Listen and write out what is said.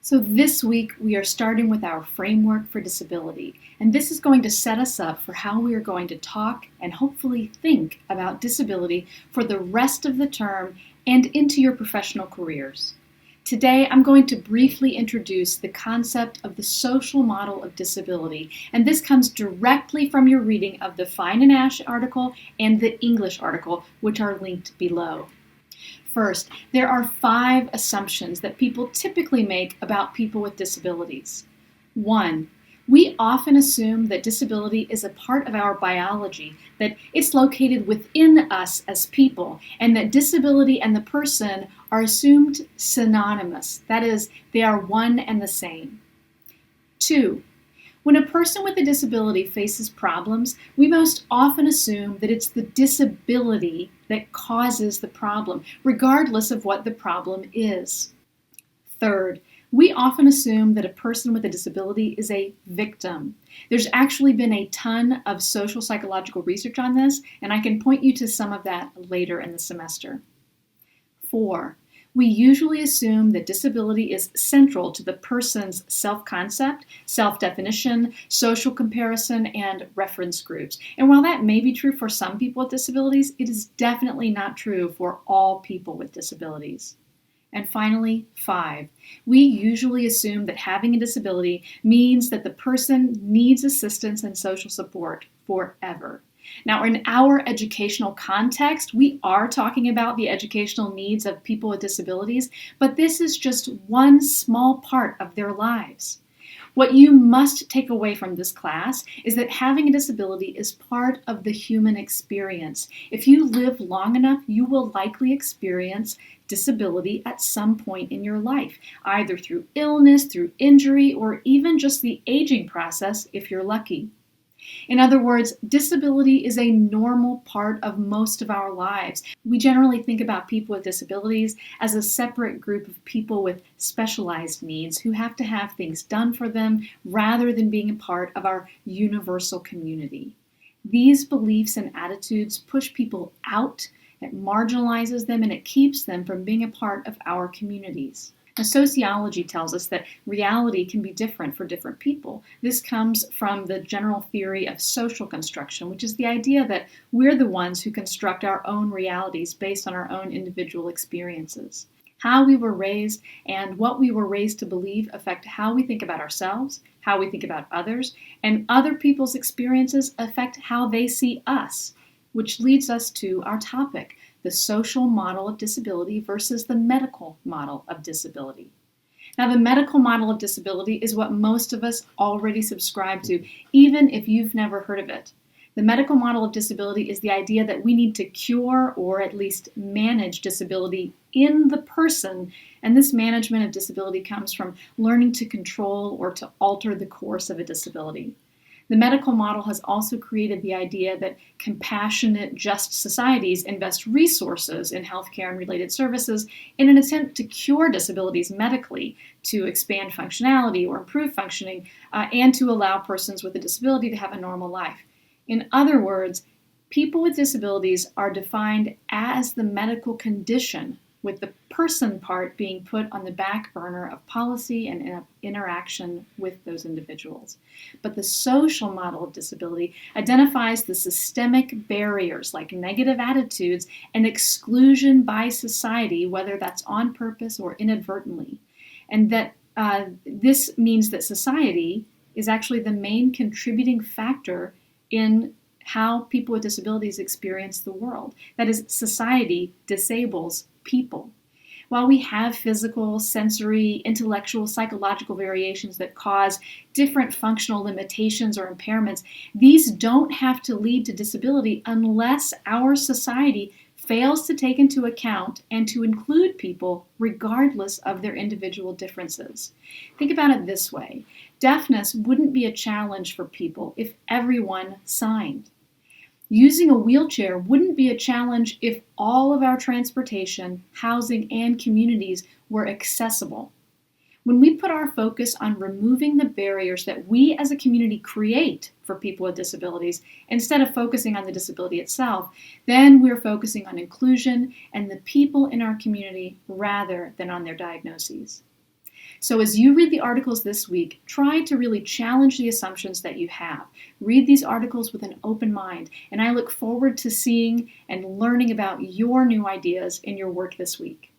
So this week we are starting with our framework for disability, and this is going to set us up for how we are going to talk and hopefully think about disability for the rest of the term and into your professional careers. Today I'm going to briefly introduce the concept of the social model of disability, and this comes directly from your reading of the Fine and Ash article and the English article, which are linked below. First, there are 5 assumptions that people typically make about people with disabilities. 1. We often assume that disability is a part of our biology, that it's located within us as people, and that disability and the person are assumed synonymous. That is, they are one and the same. 2. When a person with a disability faces problems, we most often assume that it's the disability that causes the problem, regardless of what the problem is. Third, we often assume that a person with a disability is a victim. There's actually been a ton of social psychological research on this, and I can point you to some of that later in the semester. 4. We usually assume that disability is central to the person's self-concept, self-definition, social comparison, and reference groups. And while that may be true for some people with disabilities, it is definitely not true for all people with disabilities. And finally, 5, we usually assume that having a disability means that the person needs assistance and social support forever. Now, in our educational context, we are talking about the educational needs of people with disabilities, but this is just one small part of their lives. What you must take away from this class is that having a disability is part of the human experience. If you live long enough, you will likely experience disability at some point in your life, either through illness, through injury, or even just the aging process if you're lucky. In other words, disability is a normal part of most of our lives. We generally think about people with disabilities as a separate group of people with specialized needs who have to have things done for them rather than being a part of our universal community. These beliefs and attitudes push people out, it marginalizes them, and it keeps them from being a part of our communities. Now, sociology tells us that reality can be different for different people. This comes from the general theory of social construction, which is the idea that we're the ones who construct our own realities based on our own individual experiences. How we were raised and what we were raised to believe affect how we think about ourselves, how we think about others, and other people's experiences affect how they see us, which leads us to our topic: the social model of disability versus the medical model of disability. Now, the medical model of disability is what most of us already subscribe to, even if you've never heard of it. The medical model of disability is the idea that we need to cure or at least manage disability in the person, and this management of disability comes from learning to control or to alter the course of a disability. The medical model has also created the idea that compassionate, just societies invest resources in healthcare and related services in an attempt to cure disabilities medically, to expand functionality or improve functioning, and to allow persons with a disability to have a normal life. In other words, people with disabilities are defined as the medical condition, with the person part being put on the back burner of policy and interaction with those individuals. But the social model of disability identifies the systemic barriers like negative attitudes and exclusion by society, whether that's on purpose or inadvertently. And that this means that society is actually the main contributing factor in how people with disabilities experience the world. That is, society disables people. While we have physical, sensory, intellectual, psychological variations that cause different functional limitations or impairments, these don't have to lead to disability unless our society fails to take into account and to include people regardless of their individual differences. Think about it this way. Deafness wouldn't be a challenge for people if everyone signed. Using a wheelchair wouldn't be a challenge if all of our transportation, housing, and communities were accessible. When we put our focus on removing the barriers that we as a community create for people with disabilities, instead of focusing on the disability itself, then we're focusing on inclusion and the people in our community rather than on their diagnoses. So as you read the articles this week, try to really challenge the assumptions that you have. Read these articles with an open mind, and I look forward to seeing and learning about your new ideas in your work this week.